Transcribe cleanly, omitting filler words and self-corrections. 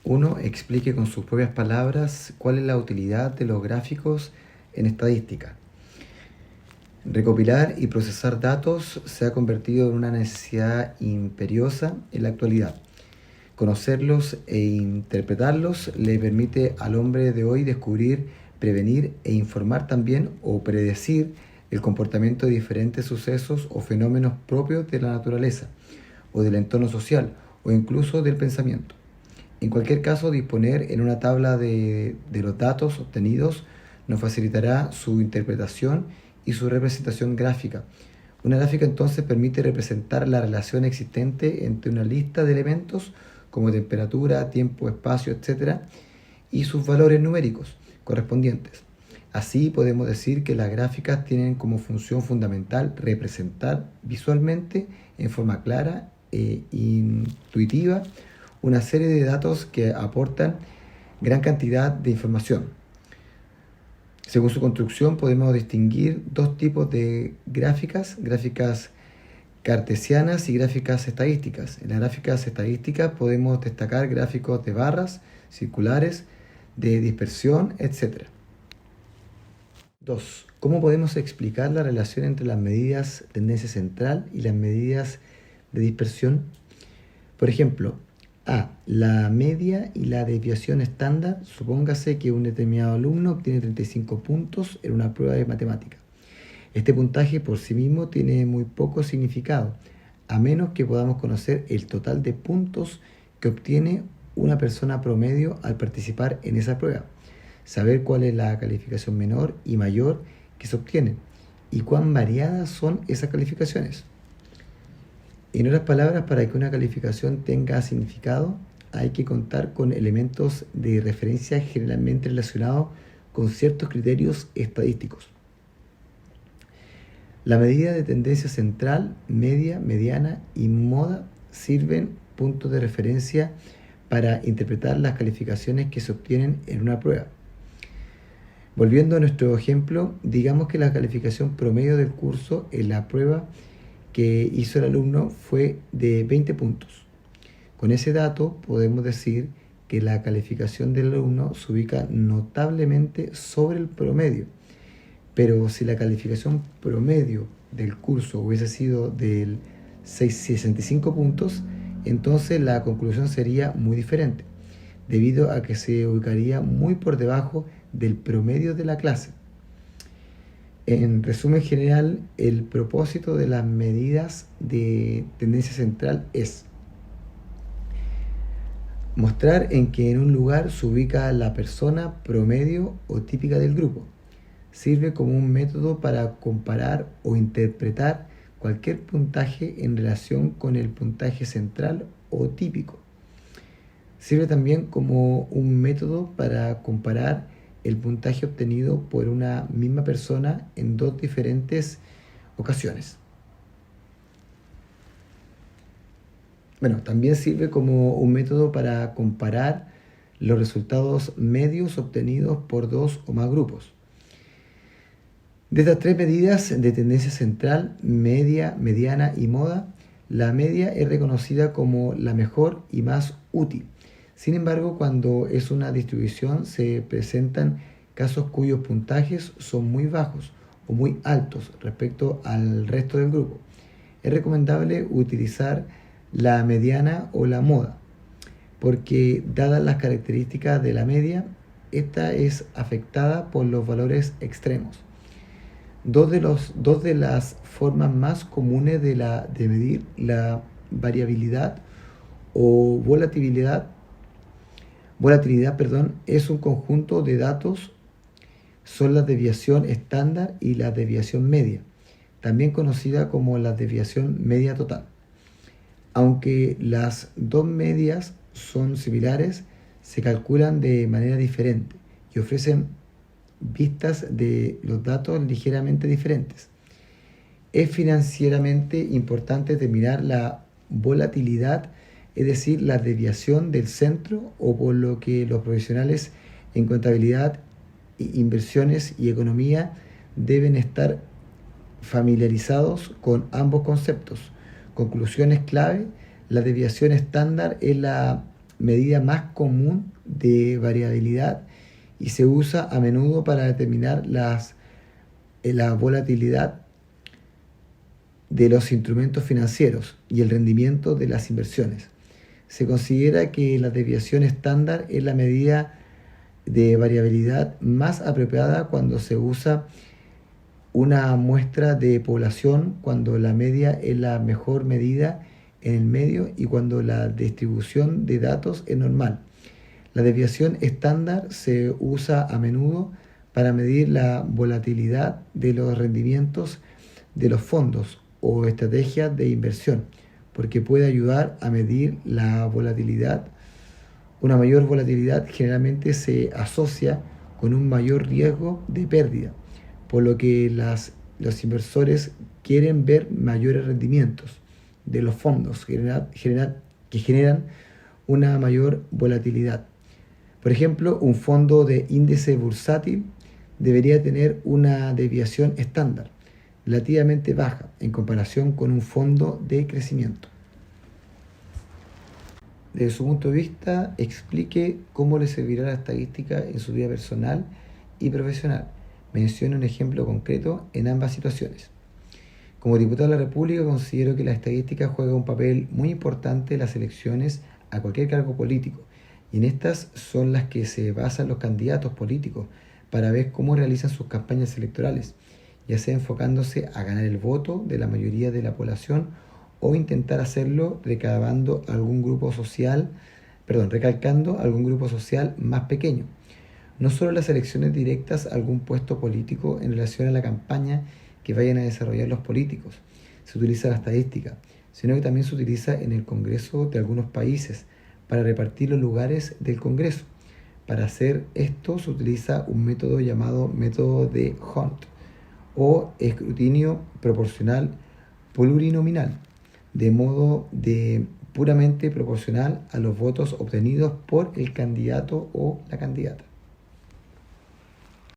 1. Explique con sus propias palabras cuál es la utilidad de los gráficos en estadística. Recopilar y procesar datos se ha convertido en una necesidad imperiosa en la actualidad. Conocerlos e interpretarlos le permite al hombre de hoy descubrir, prevenir e informar también o predecir el comportamiento de diferentes sucesos o fenómenos propios de la naturaleza o del entorno social o incluso del pensamiento. En cualquier caso, disponer en una tabla de los datos obtenidos nos facilitará su interpretación y su representación gráfica. Una gráfica entonces permite representar la relación existente entre una lista de elementos como temperatura, tiempo, espacio, etc., y sus valores numéricos correspondientes. Así podemos decir que las gráficas tienen como función fundamental representar visualmente, en forma clara e intuitiva, una serie de datos que aportan gran cantidad de información. Según su construcción podemos distinguir dos tipos de gráficas cartesianas y gráficas estadísticas. En las gráficas estadísticas podemos destacar gráficos de barras, circulares, de dispersión, etc. 2. ¿Cómo podemos explicar la relación entre las medidas de tendencia central y las medidas de dispersión? Por ejemplo, la media y la desviación estándar. Supóngase que un determinado alumno obtiene 35 puntos en una prueba de matemática. Este puntaje por sí mismo tiene muy poco significado, a menos que podamos conocer el total de puntos que obtiene una persona promedio al participar en esa prueba, saber cuál es la calificación menor y mayor que se obtiene y cuán variadas son esas calificaciones. En otras palabras, para que una calificación tenga significado, hay que contar con elementos de referencia generalmente relacionados con ciertos criterios estadísticos. La medida de tendencia central, media, mediana y moda sirven puntos de referencia para interpretar las calificaciones que se obtienen en una prueba. Volviendo a nuestro ejemplo, digamos que la calificación promedio del curso en la prueba que hizo el alumno fue de 20 puntos. Con ese dato podemos decir que la calificación del alumno se ubica notablemente sobre el promedio. Pero si la calificación promedio del curso hubiese sido de 65 puntos, entonces la conclusión sería muy diferente, debido a que se ubicaría muy por debajo del promedio de la clase. En resumen general, el propósito de las medidas de tendencia central es mostrar en que en un lugar se ubica la persona promedio o típica del grupo. Sirve como un método para comparar o interpretar cualquier puntaje en relación con el puntaje central o típico. Sirve también como un método para comparar el puntaje obtenido por una misma persona en dos diferentes ocasiones. También sirve como un método para comparar los resultados medios obtenidos por dos o más grupos. De estas tres medidas de tendencia central, media, mediana y moda, la media es reconocida como la mejor y más útil. Sin embargo, cuando es una distribución se presentan casos cuyos puntajes son muy bajos o muy altos respecto al resto del grupo. Es recomendable utilizar la mediana o la moda, porque dadas las características de la media, esta es afectada por los valores extremos. Dos de las formas más comunes de medir la variabilidad o volatilidad es un conjunto de datos, son la desviación estándar y la desviación media, también conocida como la desviación media total. Aunque las dos medias son similares, se calculan de manera diferente y ofrecen vistas de los datos ligeramente diferentes. Es financieramente importante determinar la volatilidad, es decir, la desviación del centro, o por lo que los profesionales en contabilidad, inversiones y economía deben estar familiarizados con ambos conceptos. Conclusiones clave: la desviación estándar es la medida más común de variabilidad y se usa a menudo para determinar la volatilidad de los instrumentos financieros y el rendimiento de las inversiones. Se considera que la desviación estándar es la medida de variabilidad más apropiada cuando se usa una muestra de población, cuando la media es la mejor medida en el medio y cuando la distribución de datos es normal. La desviación estándar se usa a menudo para medir la volatilidad de los rendimientos de los fondos o estrategias de inversión, porque puede ayudar a medir la volatilidad. Una mayor volatilidad generalmente se asocia con un mayor riesgo de pérdida, por lo que los inversores quieren ver mayores rendimientos de los fondos que generan una mayor volatilidad. Por ejemplo, un fondo de índice bursátil debería tener una desviación estándar relativamente baja en comparación con un fondo de crecimiento. Desde su punto de vista, explique cómo le servirá la estadística en su vida personal y profesional. Mencione un ejemplo concreto en ambas situaciones. Como diputado de la República, considero que la estadística juega un papel muy importante en las elecciones a cualquier cargo político, y en estas son las que se basan los candidatos políticos para ver cómo realizan sus campañas electorales, ya sea enfocándose a ganar el voto de la mayoría de la población o intentar hacerlo recalcando algún grupo social más pequeño. No solo las elecciones directas a algún puesto político en relación a la campaña que vayan a desarrollar los políticos se utiliza la estadística, sino que también se utiliza en el Congreso de algunos países para repartir los lugares del Congreso. Para hacer esto se utiliza un método llamado método de Hunt o escrutinio proporcional plurinominal, de modo de puramente proporcional a los votos obtenidos por el candidato o la candidata.